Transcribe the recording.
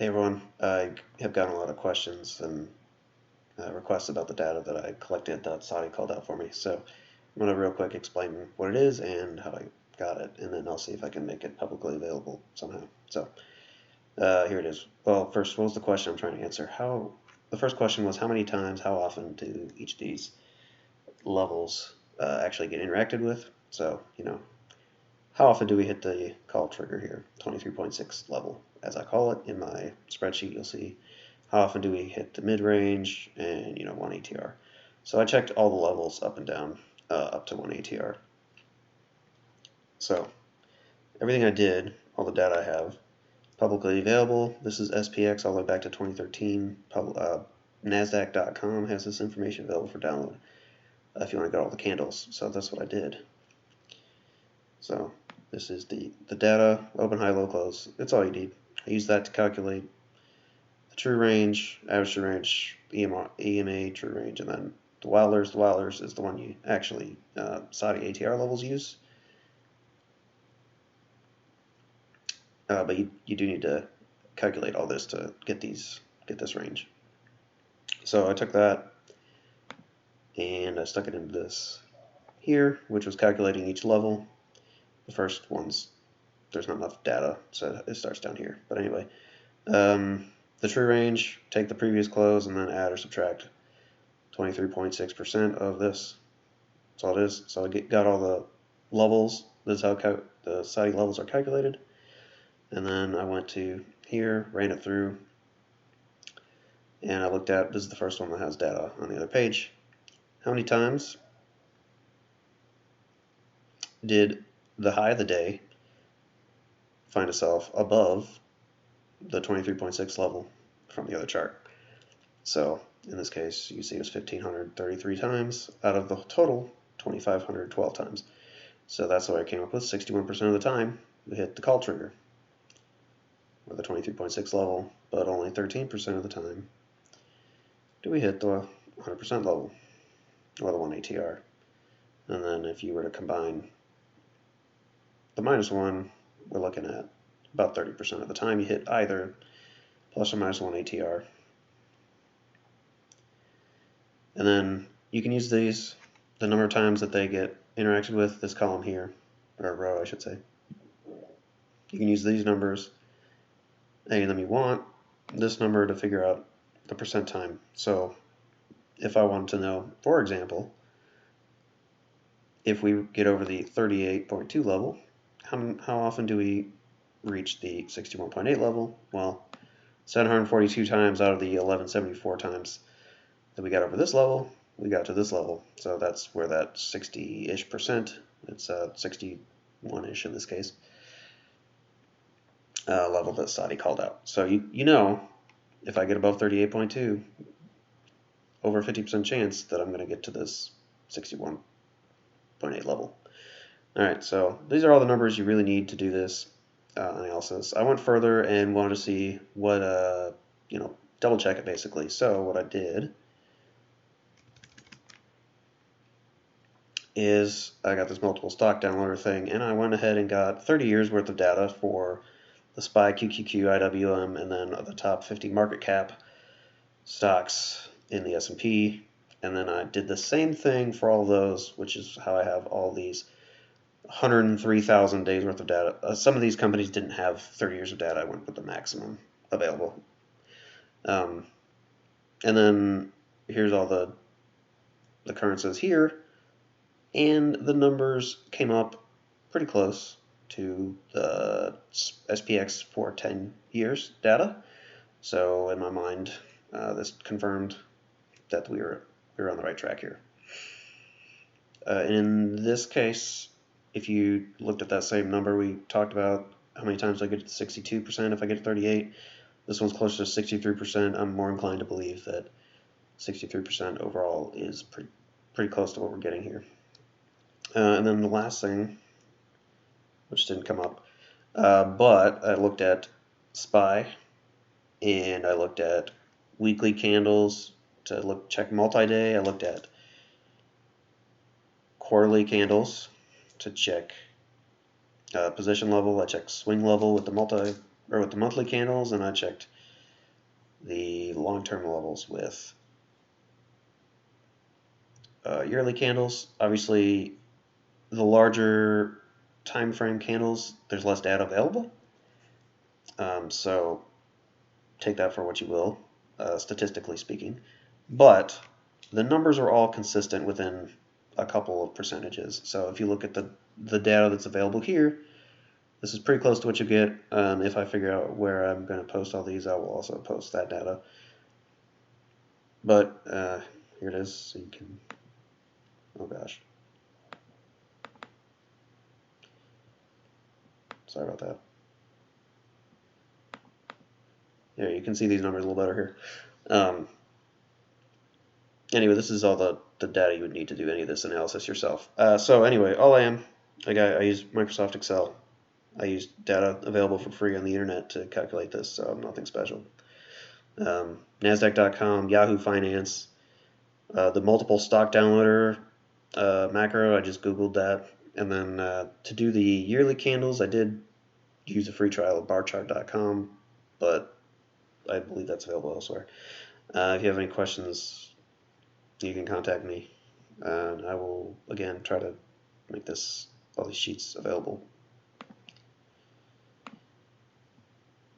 Hey everyone, I have gotten a lot of questions and requests about the data that I collected that Saty called out for me. So I'm going to real quick explain what it is and how I got it, and then I'll see if I can make it publicly available somehow. So here it is. Well, first, what was the question I'm trying to answer? The first question was how many times, how often do each of these levels actually get interacted with? So, how often do we hit the call trigger here? 23.6 level, as I call it in my spreadsheet. You'll see how often do we hit the mid-range and 1 ATR. So I checked all the levels up and down up to 1 ATR. So everything I did, all the data I have, publicly available. This is SPX all the way back to 2013. NASDAQ.com has this information available for download if you want to get all the candles. So that's what I did. So this is the data, open, high, low, close. It's all you need. I use that to calculate the true range, average true range, EMA true range, and then the Wilders. The Wilders is the one you actually Saty ATR levels use. But you do need to calculate all this to get this range. So I took that and I stuck it into this here, which was calculating each level. The first one's, there's not enough data, so it starts down here. But anyway, the true range, take the previous close and then add or subtract 23.6% of this. That's all it is. So I got all the levels. This is how the Saty levels are calculated. And then I went to here, ran it through, and I looked at, this is the first one that has data on the other page. How many times did the high of the day find itself above the 23.6 level from the other chart? So in this case, you see it was 1,533 times out of the total 2,512 times. So that's what I came up with. 61% of the time we hit the call trigger or the 23.6 level, but only 13% of the time do we hit the 100% level or the 1 ATR. And then if you were to combine the -1, we're looking at about 30% of the time you hit either plus or minus 1 ATR. And then you can use these, the number of times that they get interacted with, this column here, or row I should say. You can use these numbers, any of them you want, this number to figure out the percent time. So if I wanted to know, for example, if we get over the 38.2 level, how often do we reach the 61.8 level? Well, 742 times out of the 1174 times that we got over this level, we got to this level. So that's where that 60-ish%, it's 61-ish in this case, level that Saty called out. So you know, if I get above 38.2, over 50% chance that I'm going to get to this 61.8 level. All right, so these are all the numbers you really need to do this analysis. I went further and wanted to see what, double check it basically. So what I did is I got this multiple stock downloader thing, and I went ahead and got 30 years worth of data for the SPY, QQQ, IWM, and then the top 50 market cap stocks in the S&P. And then I did the same thing for all those, which is how I have all these 103,000 days worth of data. Some of these companies didn't have 30 years of data. I went with the maximum available. And then here's all the occurrences here. And the numbers came up pretty close to the SPX for 10 years data. So in my mind, this confirmed that we were on the right track here. In this case, if you looked at that same number we talked about, how many times do I get to 62% if I get to 38? This one's closer to 63%. I'm more inclined to believe that 63% overall is pretty close to what we're getting here. And then the last thing, which didn't come up, but I looked at SPY and I looked at weekly candles to check multi-day. I looked at quarterly candles to check position level. I checked swing level with the monthly candles, and I checked the long-term levels with yearly candles. Obviously, the larger time frame candles, there's less data available. So take that for what you will, statistically speaking. But the numbers are all consistent within a couple of percentages. So if you look at the data that's available here, this is pretty close to what you get. If I figure out where I'm going to post all these, I will also post that data. But here it is, so you can, oh gosh. Sorry about that. Yeah, you can see these numbers a little better here. Anyway, this is all the data you would need to do any of this analysis yourself. So anyway, I use Microsoft Excel. I use data available for free on the internet to calculate this, so nothing special. NASDAQ.com, Yahoo Finance, the multiple stock downloader macro, I just Googled that. And then to do the yearly candles, I did use a free trial of barchart.com, but I believe that's available elsewhere. If you have any questions, you can contact me. And I will, again, try to make all these sheets available